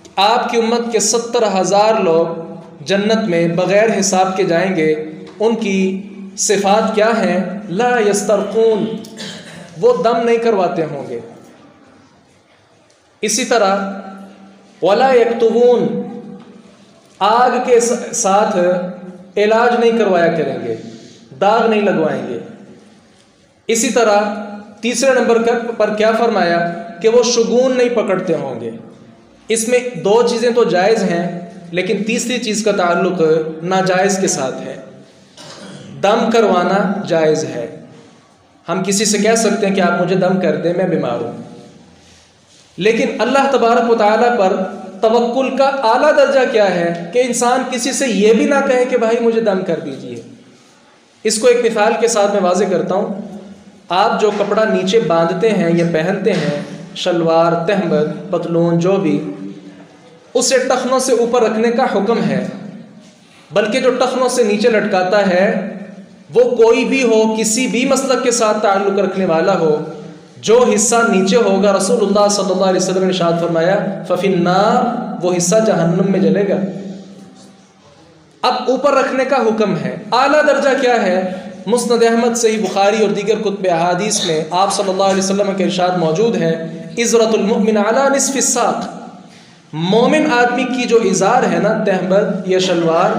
کہ آپ کی امت کے 70,000 لوگ جنت میں بغیر حساب کے جائیں گے، ان کی صفات کیا ہیں، لا یسترقون، وہ دم نہیں کرواتے ہوں گے۔ اسی طرح ولا یکتبون، آگ کے ساتھ علاج نہیں کروایا کریں گے، داغ نہیں لگوائیں گے۔ اسی طرح تیسرے نمبر پر کیا فرمایا کہ وہ شگون نہیں پکڑتے ہوں گے۔ اس میں 2 چیزیں تو جائز ہیں لیکن تیسری چیز کا تعلق ناجائز کے ساتھ ہے۔ دم کروانا جائز ہے، ہم کسی سے کہہ سکتے ہیں کہ آپ مجھے دم کر دیں، میں بیمار ہوں، لیکن اللہ تبارک و تعالیٰ پر توکل کا اعلیٰ درجہ کیا ہے کہ انسان کسی سے یہ بھی نہ کہے کہ بھائی مجھے دم کر دیجئے۔ اس کو ایک مثال کے ساتھ میں واضح کرتا ہوں۔ آپ جو کپڑا نیچے باندھتے ہیں یا پہنتے ہیں، شلوار، تہمد، پتلون، جو بھی، اسے ٹخنوں سے اوپر رکھنے کا حکم ہے، بلکہ جو ٹخنوں سے نیچے لٹکاتا ہے وہ کوئی بھی ہو، کسی بھی مسلک کے ساتھ تعلق رکھنے والا ہو، جو حصہ نیچے ہوگا رسول اللہ صلی اللہ علیہ وسلم نے ارشاد فرمایا ففی النار، وہ حصہ جہنم میں جلے گا۔ اب اوپر رکھنے کا حکم ہے۔ اعلیٰ درجہ کیا ہے؟ مسند احمد، صحیح بخاری اور دیگر کتب احادیث میں آپ صلی اللہ علیہ وسلم کے ارشاد موجود ہے، عزرۃ المؤمن علی نصف الساق، مومن آدمی کی جو ازار ہے نا، تہبند یا شلوار،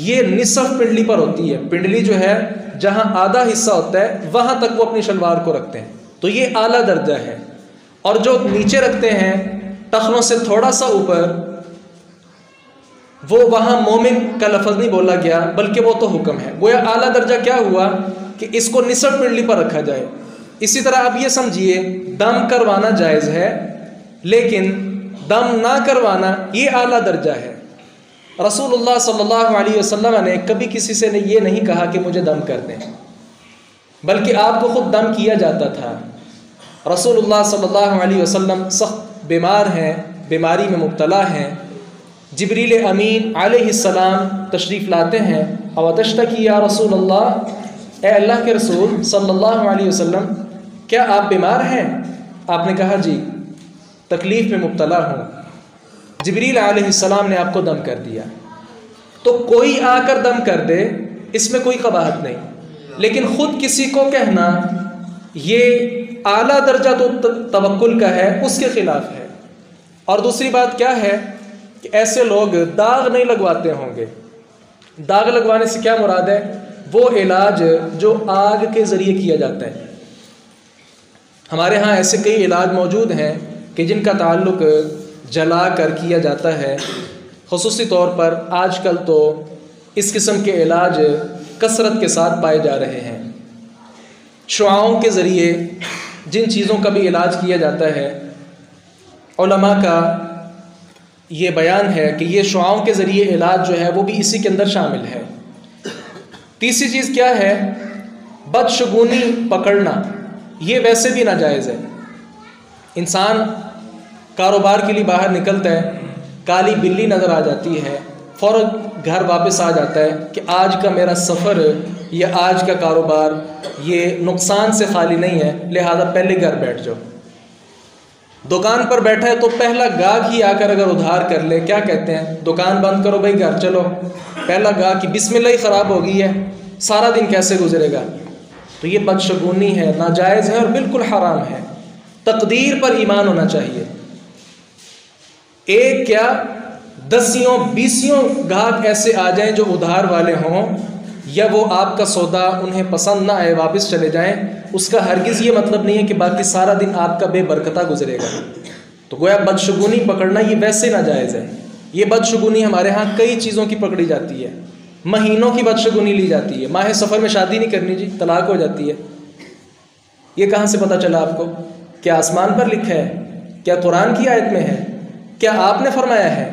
یہ نصف پنڈلی پر ہوتی ہے۔ پنڈلی جو ہے جہاں آدھا حصہ ہوتا ہے وہاں تک وہ اپنی شلوار کو رکھتے ہیں، تو یہ اعلیٰ درجہ ہے۔ اور جو نیچے رکھتے ہیں ٹخنوں سے تھوڑا سا اوپر، وہ وہاں مومن کا لفظ نہیں بولا گیا بلکہ وہ تو حکم ہے۔ گویا اعلیٰ درجہ کیا ہوا کہ اس کو نصف پنڈلی پر رکھا جائے۔ اسی طرح اب یہ سمجھیے دم کروانا جائز ہے، لیکن دم نہ کروانا یہ اعلیٰ درجہ ہے۔ رسول اللہ صلی اللہ علیہ وسلم نے کبھی کسی سے یہ نہیں کہا کہ مجھے دم کر دیں، بلکہ آپ کو خود دم کیا جاتا تھا۔ رسول اللہ صلی اللہ علیہ وسلم سخت بیمار ہیں، بیماری میں مبتلا ہیں، جبریل امین علیہ السلام تشریف لاتے ہیں، اوتشتکی یا رسول اللہ، اے اللہ کے رسول صلی اللہ علیہ وسلم، کیا آپ بیمار ہیں؟ آپ نے کہا جی، تکلیف میں مبتلا ہوں۔ جبریل علیہ السلام نے آپ کو دم کر دیا۔ تو کوئی آ کر دم کر دے اس میں کوئی قباحت نہیں، لیکن خود کسی کو کہنا یہ اعلیٰ درجہ تو توکل کا ہے، اس کے خلاف ہے۔ اور دوسری بات کیا ہے کہ ایسے لوگ داغ نہیں لگواتے ہوں گے۔ داغ لگوانے سے کیا مراد ہے؟ وہ علاج جو آگ کے ذریعے کیا جاتا ہے۔ ہمارے ہاں ایسے کئی علاج موجود ہیں کہ جن کا تعلق جلا کر کیا جاتا ہے۔ خصوصی طور پر آج کل تو اس قسم کے علاج کثرت کے ساتھ پائے جا رہے ہیں۔ شعاؤں کے ذریعے جن چیزوں کا بھی علاج کیا جاتا ہے، علماء کا یہ بیان ہے کہ یہ شعاؤں کے ذریعے علاج جو ہے وہ بھی اسی کے اندر شامل ہے۔ تیسری چیز کیا ہے؟ بدشگونی پکڑنا، یہ ویسے بھی ناجائز ہے۔ انسان کاروبار کے لیے باہر نکلتا ہے، کالی بلی نظر آ جاتی ہے، فوراً گھر واپس آ جاتا ہے کہ آج کا میرا سفر یا آج کا کاروبار یہ نقصان سے خالی نہیں ہے، لہذا پہلے گھر بیٹھ جاؤ۔ دکان پر بیٹھا ہے تو پہلا گاہک ہی آ کر اگر ادھار کر لے، کیا کہتے ہیں؟ دکان بند کرو بھائی، گھر چلو۔ پہلا گاہک بسم اللہ ہی خراب ہو گئی ہے، سارا دن کیسے گزرے گا؟ تو یہ بدشگونی ہے، ناجائز ہے اور بالکل حرام ہے۔ تقدیر پر ایمان ہونا چاہیے۔ ایک کیا 10-20 گاہک ایسے آ جائیں جو ادھار والے ہوں، یا وہ آپ کا سودا انہیں پسند نہ آئے واپس چلے جائیں، اس کا ہرگز یہ مطلب نہیں ہے کہ باقی سارا دن آپ کا بے برکتہ گزرے گا۔ تو گویا بدشگونی پکڑنا یہ ویسے ناجائز ہے۔ یہ بدشگونی ہمارے ہاں کئی چیزوں کی پکڑی جاتی ہے۔ مہینوں کی بدشگونی لی جاتی ہے۔ ماہ سفر میں شادی نہیں کرنی جی، طلاق ہو جاتی ہے۔ یہ کہاں سے پتہ چلا آپ کو؟ کیا آسمان پر لکھا ہے؟ کیا قرآن کی آیت میں ہے؟ کیا آپ نے فرمایا ہے؟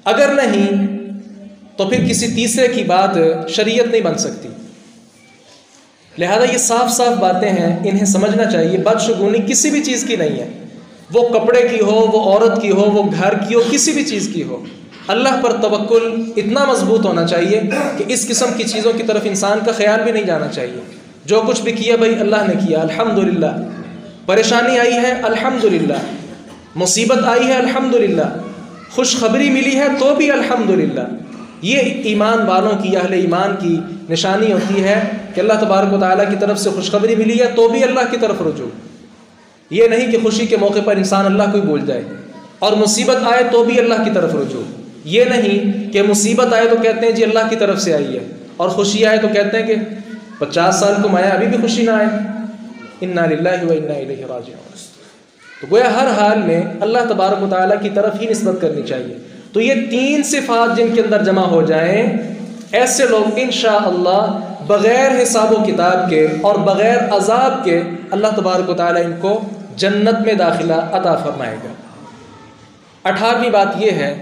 اگر نہیں تو پھر کسی تیسرے کی بات شریعت نہیں بن سکتی۔ لہذا یہ صاف صاف باتیں ہیں، انہیں سمجھنا چاہیے۔ بدشگونی کسی بھی چیز کی نہیں ہے، وہ کپڑے کی ہو، وہ عورت کی ہو، وہ گھر کی ہو، کسی بھی چیز کی ہو۔ اللہ پر توکل اتنا مضبوط ہونا چاہیے کہ اس قسم کی چیزوں کی طرف انسان کا خیال بھی نہیں جانا چاہیے۔ جو کچھ بھی کیا بھائی اللہ نے کیا، الحمدللہ۔ پریشانی آئی ہے الحمدللہ، مصیبت آئی ہے الحمدللہ، خوشخبری ملی ہے تو بھی الحمدللہ۔ یہ ایمان والوں کی، اہل ایمان کی نشانی ہوتی ہے کہ اللہ تبارک و تعالیٰ کی طرف سے خوشخبری ملی ہے تو بھی اللہ کی طرف رجوع۔ یہ نہیں کہ خوشی کے موقع پر انسان اللہ کو ہی بھول جائے، اور مصیبت آئے تو بھی اللہ کی طرف رجوع۔ یہ نہیں کہ مصیبت آئے تو کہتے ہیں جی اللہ کی طرف سے آئی ہے، اور خوشی آئے تو کہتے ہیں کہ 50 سال کو مایا ابھی بھی خوشی نہ آئے۔ انا للہ و انا الیہ راجعون۔ تو گویا ہر حال میں اللہ تبارک و تعالیٰ کی طرف ہی نسبت کرنی چاہیے۔ تو یہ 3 صفات جن کے اندر جمع ہو جائیں، ایسے لوگ انشاءاللہ بغیر حساب و کتاب کے اور بغیر عذاب کے اللہ تبارک و تعالیٰ ان کو جنت میں داخلہ عطا فرمائے گا۔ 18ویں بات یہ ہے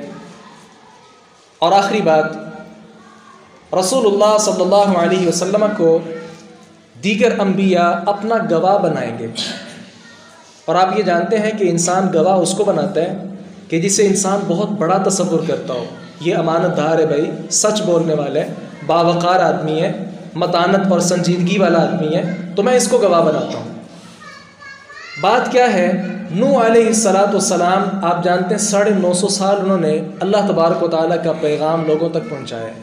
اور آخری بات، رسول اللہ صلی اللہ علیہ وسلم کو دیگر انبیاء اپنا گواہ بنائیں گے۔ اور آپ یہ جانتے ہیں کہ انسان گواہ اس کو بناتا ہے کہ جسے انسان بہت بڑا تصور کرتا ہو، یہ امانت دار ہے بھائی، سچ بولنے والا ہے، باوقار آدمی ہے، متانت اور سنجیدگی والا آدمی ہے، تو میں اس کو گواہ بناتا ہوں۔ بات کیا ہے؟ نوح علیہ السلام آپ جانتے ہیں 950 سال انہوں نے اللہ تبارک و تعالیٰ کا پیغام لوگوں تک پہنچایا ہے۔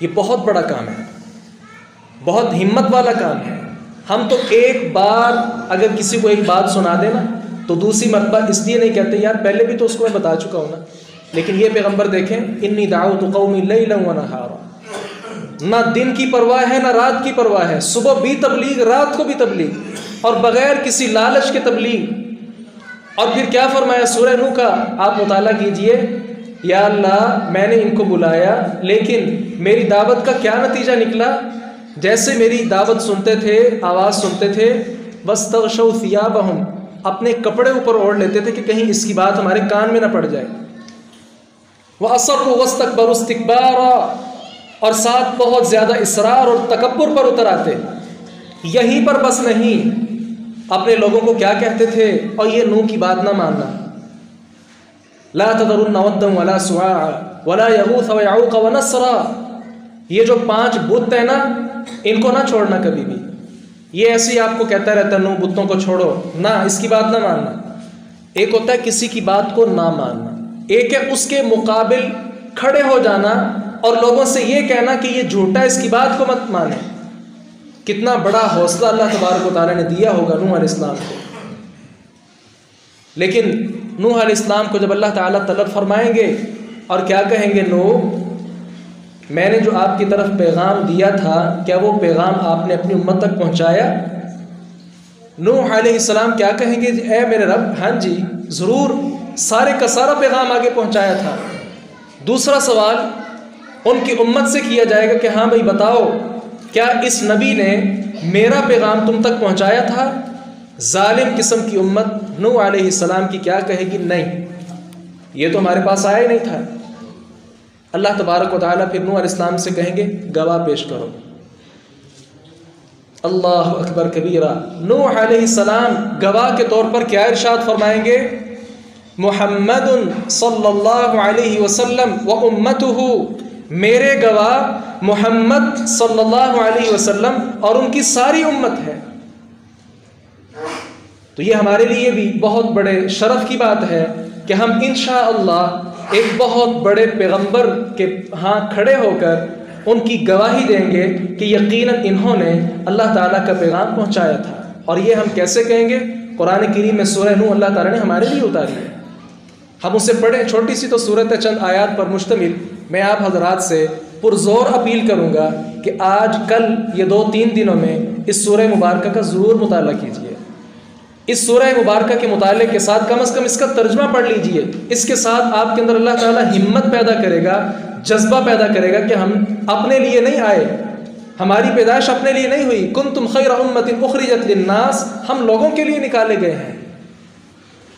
یہ بہت بڑا کام ہے، بہت ہمت والا کام ہے۔ ہم تو ایک بار اگر کسی کو ایک بات سنا دیں نا تو دوسری مرتبہ اس لیے نہیں کہتے یار پہلے بھی تو اس کو میں بتا چکا ہوں نا، لیکن یہ پیغمبر دیکھیں، انی دعوت قومی لیلا و نہارا، نہ دن کی پرواہ ہے نہ رات کی پرواہ ہے، صبح بھی تبلیغ رات کو بھی تبلیغ، اور بغیر کسی لالچ کے تبلیغ۔ اور پھر کیا فرمایا سورہ نوح کا آپ مطالعہ کیجئے، یا اللہ میں نے ان کو بلایا لیکن میری دعوت کا کیا نتیجہ نکلا؟ جیسے میری دعوت سنتے تھے، آواز سنتے تھے، وَاسْتَغْشَوْا ثِيَابَهُمْ، اپنے کپڑے اوپر اوڑھ لیتے تھے کہ کہیں اس کی بات ہمارے کان میں نہ پڑ جائے، وَأَصَرُّوا وَاسْتَكْبَرُوا اسْتِكْبَارًا، اور ساتھ بہت زیادہ اصرار اور تکبر پر اتر آتے۔ یہیں پر بس نہیں، اپنے لوگوں کو کیا کہتے تھے؟ اور یہ نوح کی بات نہ ماننا، لا تذرن ودا ولا سواعا ولا یغوث ویعوق ونسرا، یہ جو 5 بت ہیں نا ان کو نہ چھوڑنا کبھی بھی۔ یہ ایسے ہی آپ کو کہتا رہتا ہے نو بتوں کو چھوڑو، نہ اس کی بات نہ ماننا۔ ایک ہوتا ہے کسی کی بات کو نہ ماننا، ایک ہے اس کے مقابل کھڑے ہو جانا اور لوگوں سے یہ کہنا کہ یہ جھوٹا ہے، اس کی بات کو مت مانے۔ کتنا بڑا حوصلہ اللہ تبارک و تعالیٰ نے دیا ہوگا نوح علیہ السلام کو۔ لیکن نوح علیہ السلام کو جب اللہ تعالیٰ طلب فرمائیں گے اور کیا کہیں گے؟ نوح، میں نے جو آپ کی طرف پیغام دیا تھا کیا وہ پیغام آپ نے اپنی امت تک پہنچایا؟ نوح علیہ السلام کیا کہیں گے؟ اے میرے رب، ہاں جی ضرور، سارے کا سارا پیغام آگے پہنچایا تھا۔ دوسرا سوال ان کی امت سے کیا جائے گا کہ ہاں بھائی بتاؤ، کیا اس نبی نے میرا پیغام تم تک پہنچایا تھا؟ ظالم قسم کی امت نوح علیہ السلام کی کیا کہے گی؟ نہیں، یہ تو ہمارے پاس آیا ہی نہیں تھا۔ اللہ تبارک و تعالیٰ پھر نوح علیہ السلام سے کہیں گے گواہ پیش کرو۔ اللہ اکبر کبیرہ، نوح علیہ السلام گواہ کے طور پر کیا ارشاد فرمائیں گے؟ محمد صلی اللہ علیہ وسلم و امتہ، میرے گواہ محمد صلی اللہ علیہ وسلم اور ان کی ساری امت ہے۔ تو یہ ہمارے لیے بھی بہت بڑے شرف کی بات ہے کہ ہم انشاءاللہ ایک بہت بڑے پیغمبر کے ہاں کھڑے ہو کر ان کی گواہی دیں گے کہ یقیناً انہوں نے اللہ تعالیٰ کا پیغام پہنچایا تھا۔ اور یہ ہم کیسے کہیں گے؟ قرآن کریم میں سورہ نوح اللہ تعالیٰ نے ہمارے لیے اتاری ہے، ہم اسے پڑھیں۔ چھوٹی سی تو صورت ہے، چند آیات پر مشتمل۔ میں آپ حضرات سے پرزور اپیل کروں گا کہ آج کل یہ 2-3 دنوں میں اس سورہ مبارکہ کا ضرور مطالعہ کیجیے۔ اس سورہ مبارکہ کے مطالعے کے ساتھ کم از کم اس کا ترجمہ پڑھ لیجئے۔ اس کے ساتھ آپ کے اندر اللہ تعالیٰ ہمت پیدا کرے گا، جذبہ پیدا کرے گا کہ ہم اپنے لیے نہیں آئے، ہماری پیدائش اپنے لیے نہیں ہوئی۔ کنتم خیر امۃ اخرجت للناس، ہم لوگوں کے لیے نکالے گئے ہیں۔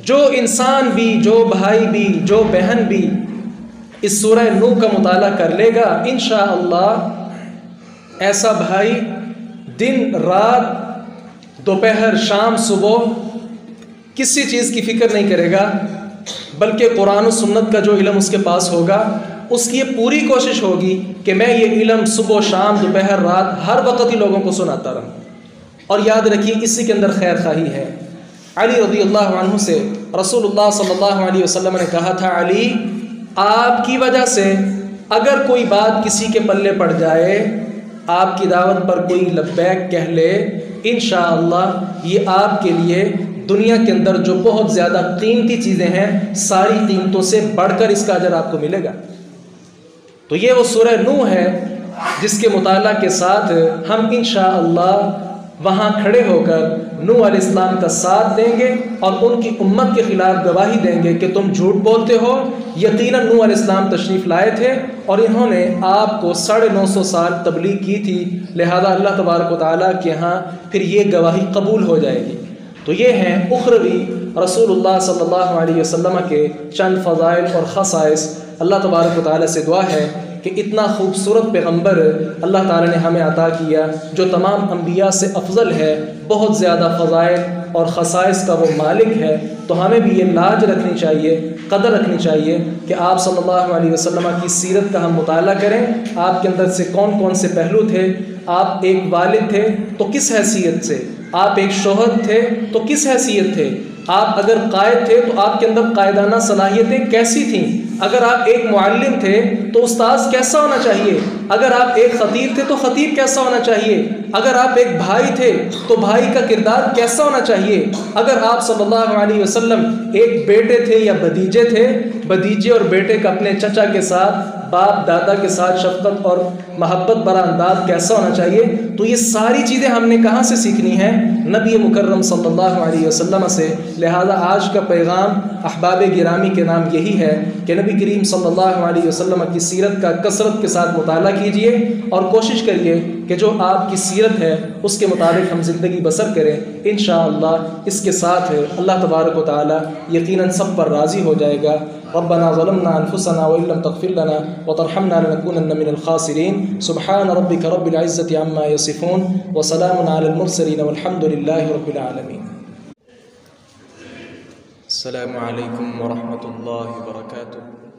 جو انسان بھی، جو بھائی بھی، جو بہن بھی اس سورہ نوح کا مطالعہ کر لے گا انشاءاللہ، ایسا بھائی دن رات، دوپہر شام صبح کسی چیز کی فکر نہیں کرے گا، بلکہ قرآن و سنت کا جو علم اس کے پاس ہوگا اس کی یہ پوری کوشش ہوگی کہ میں یہ علم صبح شام دوپہر رات ہر وقت ہی لوگوں کو سناتا رہوں۔ اور یاد رکھیے اسی کے اندر خیر خواہی ہے۔ علی رضی اللہ عنہ سے رسول اللہ صلی اللہ علیہ وسلم نے کہا تھا، علی آپ کی وجہ سے اگر کوئی بات کسی کے پلے پڑ جائے، آپ کی دعوت پر کوئی لبیک کہہ لے، انشاءاللہ یہ آپ کے لیے دنیا کے اندر جو بہت زیادہ قیمتی چیزیں ہیں ساری قیمتوں سے بڑھ کر اس کا اجر آپ کو ملے گا۔ تو یہ وہ سورہ نوح ہے جس کے مطالعہ کے ساتھ ہم انشاءاللہ وہاں کھڑے ہو کر نوح علیہ السلام کا ساتھ دیں گے اور ان کی امت کے خلاف گواہی دیں گے کہ تم جھوٹ بولتے ہو۔ یقیناً نوح علیہ السلام تشریف لائے تھے اور انہوں نے آپ کو 950 سال تبلیغ کی تھی، لہذا اللہ تبارک و تعالیٰ کے ہاں پھر یہ گواہی قبول ہو جائے گی۔ تو یہ ہیں اخروی رسول اللہ صلی اللہ علیہ وسلم کے چند فضائل اور خصائص۔ اللہ تبارک و تعالیٰ سے دعا ہے کہ اتنا خوبصورت پیغمبر اللہ تعالیٰ نے ہمیں عطا کیا جو تمام انبیاء سے افضل ہے، بہت زیادہ فضائل اور خصائص کا وہ مالک ہے، تو ہمیں بھی یہ لاج رکھنی چاہیے، قدر رکھنی چاہیے کہ آپ صلی اللہ علیہ وسلم کی سیرت کا ہم مطالعہ کریں۔ آپ کے اندر سے کون کون سے پہلو تھے؟ آپ ایک والد تھے تو کس حیثیت سے؟ آپ ایک شوہر تھے تو کس حیثیت تھے؟ آپ اگر قائد تھے تو آپ کے اندر قائدانہ صلاحیتیں کیسی تھیں؟ اگر آپ ایک معلم تھے تو استاذ کیسا ہونا چاہیے، اگر آپ ایک خطیب تھے تو خطیب کیسا ہونا چاہیے، اگر آپ ایک بھائی تھے تو بھائی کا کردار کیسا ہونا چاہیے، اگر آپ صلی اللہ علیہ وسلم ایک بیٹے تھے یا بھتیجے تھے، بھتیجے اور بیٹے کا اپنے چچا کے ساتھ، باپ دادا کے ساتھ شفقت اور محبت برا انداز کیسا ہونا چاہیے، تو یہ ساری چیزیں ہم نے کہاں سے سیکھنی ہیں؟ نبی مکرم صلی اللہ علیہ وسلم سے۔ لہذا آج کا پیغام احباب گرامی کے نام یہی ہے کہ نبی کریم صلی اللہ علیہ وسلم کی سیرت کا کثرت کے ساتھ مطالعہ کیجئے اور کوشش کریے کہ جو آپ کی سیرت ہے اس کے مطابق ہم زندگی بسر کریں۔ انشاءاللہ اس کے ساتھ اللہ تبارک و تعالی یقیناً سب پر راضی ہو جائے گا۔ ربنا ظلمنا انفسنا وان لم تغفر لنا وترحمنا لنكونن من الخاسرين سبحان ربك رب العزة عما يصفون وسلام على المرسلين والحمد لله رب العالمين۔ السلام علیکم ورحمۃ اللہ وبرکاتہ۔